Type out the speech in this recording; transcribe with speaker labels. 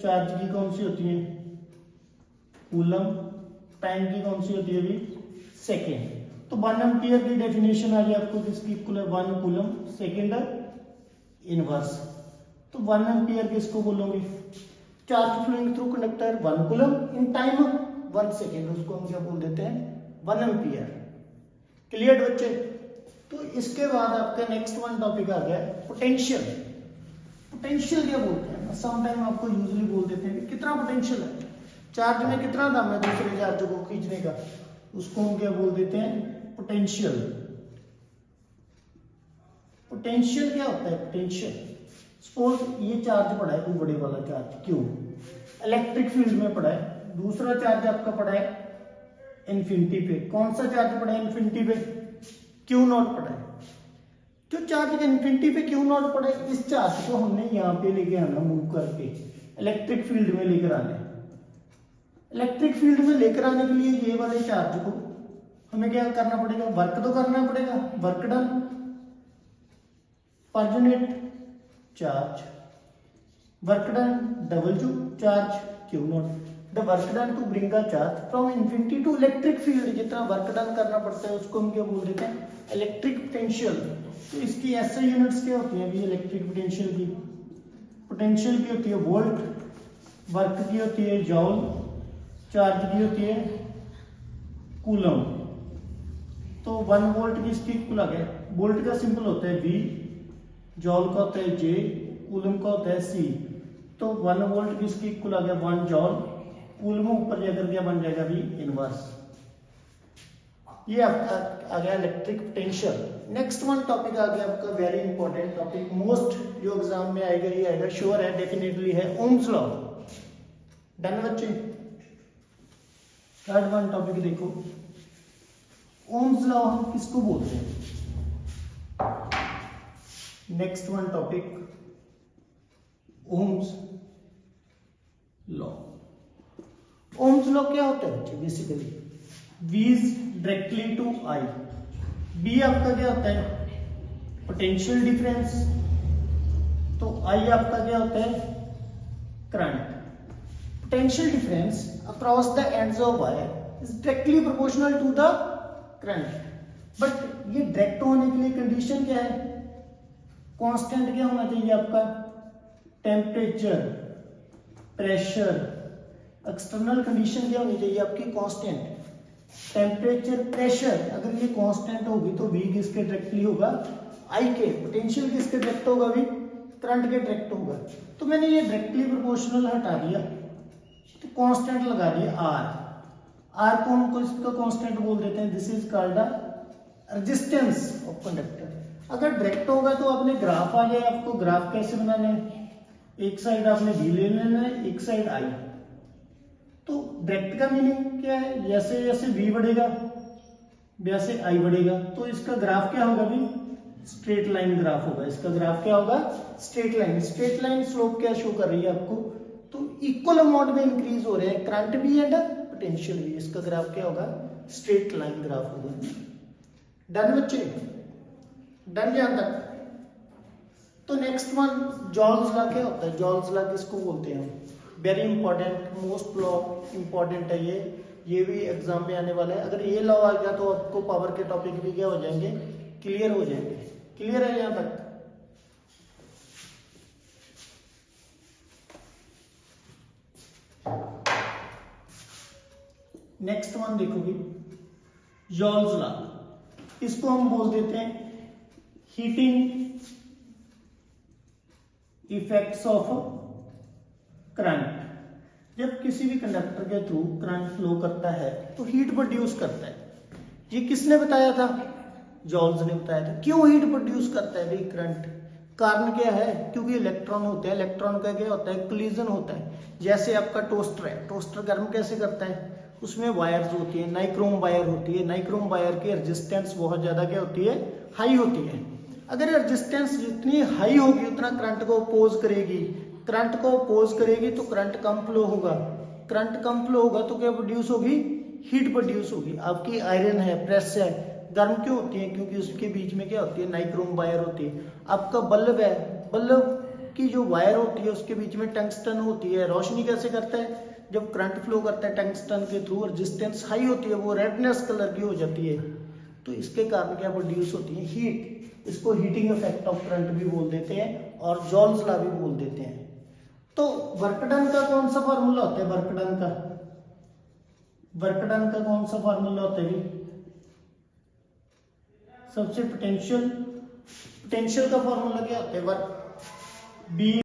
Speaker 1: Charge की कौन सी होती है, कूलम, टाइम की कौन सी होती है अभी, सेकेंड। तो 1 एम्पियर की डेफिनेशन आ गई आपको किसकी इक्वल है, 1 कूलम, सेकेंड इनवर्स। तो 1 एम्पियर किसको बोलोगे, charge flowing through conductor 1 coulomb in time 1 second, उसको हम क्या बोल देते हैं, 1 एम्पियर। क्लियर बच्चे। तो इसके बाद आपका नेक्स्ट वन टॉपिक आ गया पोटेंशियल। पोटेंशियल क्या बोलते हैं, सम टाइम आपको यूजुअली बोल देते हैं कि कितना पोटेंशियल है, चार्ज में कितना दम है दूसरे चार्ज को खींचने का, उसको हम क्या बोल देते हैं, पोटेंशियल। पोटेंशियल क्या होता है, पोटेंशियल सपोज ये चार्ज पड़ा है, कोई बड़े वाला चार्ज क्यू, इलेक्ट्रिक फील्ड में पड़ा है, दूसरा चार्ज आपका पड़ा है इन्फिनिटी पे। कौन सा चार्ज पड़ा है इन्फिनिटी पे, क्यू नॉट पड़ा है। जो चार्ज इन्फिनिटी पे क्यू नॉट पड़ा है, इस चार्ज को हमने यहाँ पे लेके आना, मूव करके इलेक्ट्रिक फील्ड में लेकर आना। इलेक्ट्रिक फील्ड में लेकर आने के लिए ये वाले चार्ज को हमें क्या करना पड़ेगा, वर्क तो करना पड़ेगा, work done per unit charge, work done double charge Q not. The work done to bring a charge from infinity to electric field, जितना वर्क डन करना पड़ता है उसको हम क्या बोल देते हैं, इलेक्ट्रिक पोटेंशियल। तो इसकी ऐसे यूनिट्स क्या होती हैं अभी इलेक्ट्रिक पोटेंशियल की, पोटेंशियल की होती है वोल्ट, वर्क की होती है जॉल, चार्ज की होती है कूलम। तो 1 वोल्ट की इसकी इक्वल आ गया, वोल्ट का सिंपल होता है V, जॉल का होता है J, कूलम का होता है C। तो 1 वोल्ट की इसकी इक्वल आ गया 1 जॉल, कूलम ऊपर जाकर क्या बन जाएगा V इनवर्स। ये आपका आ गया electric potential. Next one topic आ गया आपका वेरी इंपॉर्टेंट टॉपिक, मोस्ट जो एग्जाम में आएगा, ये आएगा श्योर है, डेफिनेटली है, ओम्स लॉ। डन बच्चे। थर्ड वन टॉपिक देखो, ओम्स लॉ हम किसको बोलते हैं। Next one topic Ohm's law. Ohm's law क्या होता है बच्चे, basically V is directly to I। B आपका क्या होता है, पोटेंशियल डिफरेंस, तो I आपका क्या होता है, current. Potential difference across the ends of wire is directly proportional to the current। But ये डायरेक्ट होने के लिए कंडीशन क्या है, कांस्टेंट क्या होना चाहिए आपका, टेम्परेचर, प्रेशर। एक्सटर्नल कंडीशन क्या होनी चाहिए आपकी, कांस्टेंट, टेम्परेचर, प्रेशर। अगर ये कांस्टेंट होगी तो V किसके डायरेक्टली होगा, I के। पोटेंशियल किसके डायरेक्ट होगा, भी करंट के डायरेक्ट होगा। तो मैंने ये डायरेक्टली प्रोपोर्शनल हटा दिया, तो कांस्टेंट लगा दिया R को हम इसका कांस्टेंट बोल देते हैं, this is called the resistance of conductor. अगर डायरेक्ट होगा तो आपने ग्राफ आ जाए, आपको ग्राफ कैसे बनाना है, एक साइड आपने V ले लेना है, एक साइड I। तो डायरेक्ट का मीनिंग क्या है, जैसे जैसे V बढ़ेगा वैसे I बढ़ेगा, तो इसका ग्राफ क्या होगा भी, स्ट्रेट लाइन ग्राफ होगा। इसका ग्राफ क्या होगा, straight line. Straight line slope क्या शो कर रही है आपको, तो इक्वल अमाउंट में इंक्रीज हो रहे हैं करंट भी एंड पोटेंशियल भी। इसका ग्राफ क्या होगा, स्ट्रेट लाइन ग्राफ होगा। डन बच्चे, डन यहां तक। तो नेक्स्ट वन जॉल्स लॉ क्या होता है, जॉल्स लॉ किसको बोलते हैं, very important, most law important है ये भी एग्जाम में आने वाला है। अगर ये लॉ आ गया तो आपको पावर के टॉपिक भी क्या हो जाएंगे, क्लियर हो जाएंगे। क्लियर है यहां तक। नेक्स्ट वन देखोगे जॉल्स लॉ, इसको हम बोल देते हैं हीटिंग इफेक्ट्स ऑफ करंट। जब किसी भी कंडक्टर के थ्रू करंट फ्लो करता है तो हीट प्रोड्यूस करता है। ये किसने बताया था, जॉल्स ने बताया था। क्यों हीट प्रोड्यूस करता है भाई करंट, कारण क्या है, क्योंकि इलेक्ट्रॉन होते हैं, इलेक्ट्रॉन का क्या होता है, कोलिजन होता है। जैसे आपका टोस्टर है, टोस्टर गर्म कैसे करता है, उसमें वायर्स होती है, नाइक्रोम वायर होती है। नाइक्रोम वायर की रेजिस्टेंस बहुत ज्यादा क्या होती है, हाई होती है। अगर रेजिस्टेंस जितनी हाई होगी उतना करंट को अपोज करेगी, करंट को अपोज करेगी तो करंट कम फ्लो होगा, करंट कम फ्लो होगा तो क्या प्रोड्यूस होगी, हीट प्रोड्यूस होगी। आपकी आयरन है, प्रेस है, गर्म क्यों होती है, क्योंकि उसके बीच में क्या होती है, नाइक्रोम वायर होती है। आपका बल्ब है, बल्ब की जो वायर होती है उसके बीच में टंगस्टन होती है, रोशनी कैसे करता है, जब करंट फ्लो करता है टंगस्टन के थ्रू, रेजिस्टेंस हाई होती है, वो रेडनेस कलर की हो जाती है, तो इसके कारण क्या प्रोड्यूस होती है, हीट। इसको हीटिंग इफेक्ट ऑफ करंट भी बोल देते हैं और जॉल्स लॉ भी बोल देते हैं। तो वर्क डन का कौन सा फार्मूला होता है, वर्क डन का कौन सा फार्मूला होता है जी, सबसे पोटेंशियल का फार्मूला क्या होता है, वर्क बी